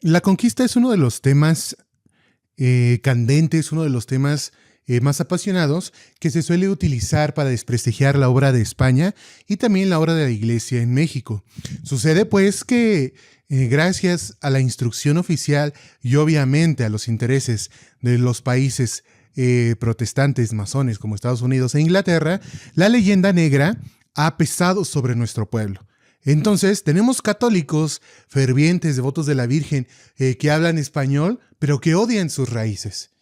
La conquista es uno de los temas candentes, uno de los temas más apasionados que se suele utilizar para desprestigiar la obra de España y también la obra de la Iglesia en México. Sucede pues que gracias a la instrucción oficial y obviamente a los intereses de los países protestantes masones como Estados Unidos e Inglaterra, la leyenda negra ha pesado sobre nuestro pueblo. Entonces, tenemos católicos fervientes, devotos de la Virgen, que hablan español, pero que odian sus raíces,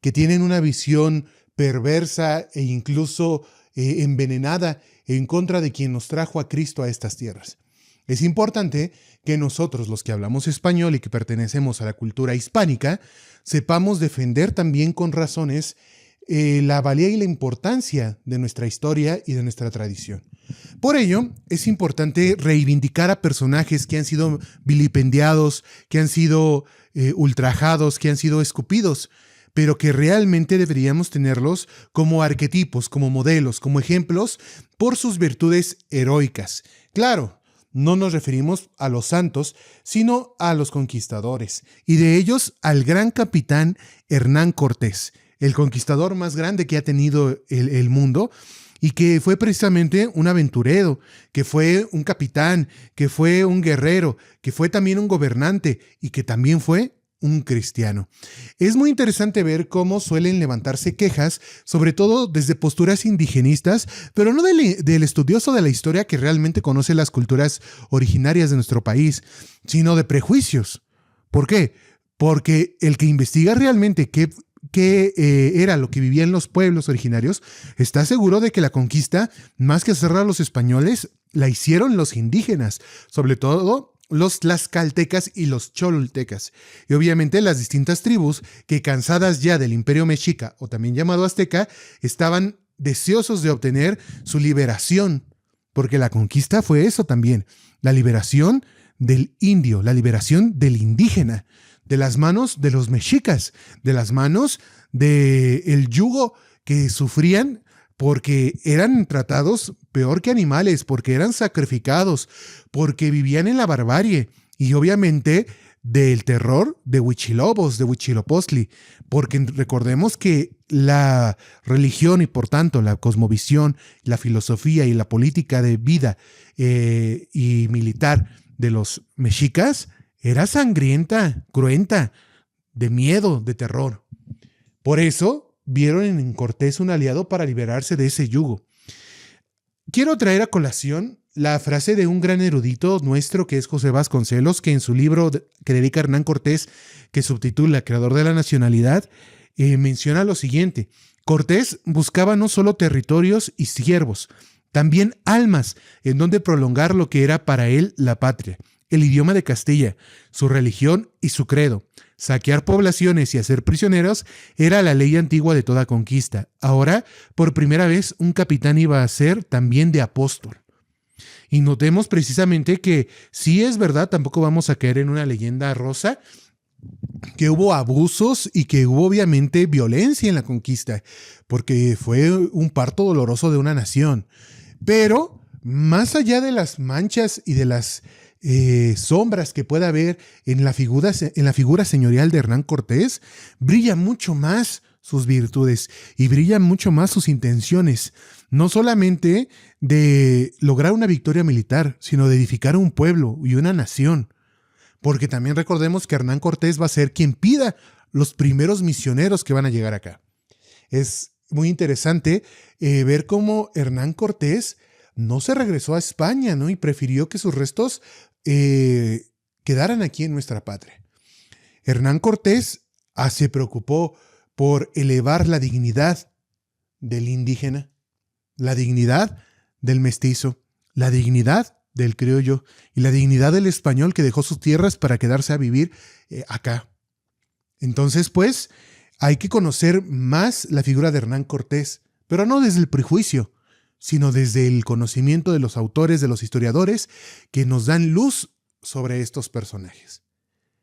que tienen una visión perversa e incluso envenenada en contra de quien nos trajo a Cristo a estas tierras. Es importante que nosotros, los que hablamos español y que pertenecemos a la cultura hispánica, sepamos defender también con razones la valía y la importancia de nuestra historia y de nuestra tradición. Por ello, es importante reivindicar a personajes que han sido vilipendiados, que han sido ultrajados, que han sido escupidos, pero que realmente deberíamos tenerlos como arquetipos, como modelos, como ejemplos por sus virtudes heroicas. Claro, no nos referimos a los santos, sino a los conquistadores, y de ellos al gran capitán Hernán Cortés, el conquistador más grande que ha tenido el mundo, y que fue precisamente un aventurero, que fue un capitán, que fue un guerrero, que fue también un gobernante y que también fue un cristiano. Es muy interesante ver cómo suelen levantarse quejas, sobre todo desde posturas indigenistas, pero no del estudioso de la historia que realmente conoce las culturas originarias de nuestro país, sino de prejuicios. ¿Por qué? Porque el que investiga realmente qué era lo que vivían los pueblos originarios, está seguro de que la conquista, más que hacerla los españoles, la hicieron los indígenas, sobre todo los tlaxcaltecas y los cholultecas. Y obviamente las distintas tribus que, cansadas ya del imperio mexica, o también llamado azteca, estaban deseosos de obtener su liberación, porque la conquista fue eso también, la liberación del indio, la liberación del indígena, de las manos de los mexicas, de las manos del yugo que sufrían porque eran tratados peor que animales, porque eran sacrificados, porque vivían en la barbarie y obviamente del terror de Huichilobos, de Huitzilopochtli, porque recordemos que la religión y por tanto la cosmovisión, la filosofía y la política de vida y militar de los mexicas era sangrienta, cruenta, de miedo, de terror. Por eso vieron en Cortés un aliado para liberarse de ese yugo. Quiero traer a colación la frase de un gran erudito nuestro que es José Vasconcelos, que en su libro que dedica a Hernán Cortés, que subtitula Creador de la Nacionalidad, menciona lo siguiente: Cortés buscaba no solo territorios y siervos, también almas en donde prolongar lo que era para él la patria, el idioma de Castilla, su religión y su credo. Saquear poblaciones y hacer prisioneros era la ley antigua de toda conquista. Ahora, por primera vez, un capitán iba a ser también de apóstol. Y notemos precisamente que, si es verdad, tampoco vamos a caer en una leyenda rosa, que hubo abusos y que hubo obviamente violencia en la conquista, porque fue un parto doloroso de una nación. Pero, más allá de las manchas y de las sombras que pueda haber en la figura señorial de Hernán Cortés, brilla mucho más sus virtudes y brillan mucho más sus intenciones, no solamente de lograr una victoria militar, sino de edificar un pueblo y una nación. Porque también recordemos que Hernán Cortés va a ser quien pida los primeros misioneros que van a llegar acá. Es muy interesante ver cómo Hernán Cortés no se regresó a España, ¿no? Y prefirió que sus restos quedaran aquí en nuestra patria. Hernán Cortés se preocupó por elevar la dignidad del indígena, la dignidad del mestizo, la dignidad del criollo y la dignidad del español que dejó sus tierras para quedarse a vivir acá. Entonces, pues, hay que conocer más la figura de Hernán Cortés, pero no desde el prejuicio, sino desde el conocimiento de los autores, de los historiadores, que nos dan luz sobre estos personajes.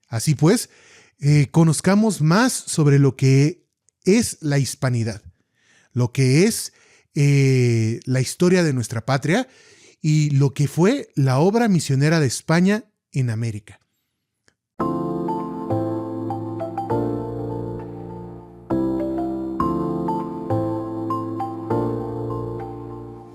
Así pues, conozcamos más sobre lo que es la hispanidad, lo que es la historia de nuestra patria y lo que fue la obra misionera de España en América.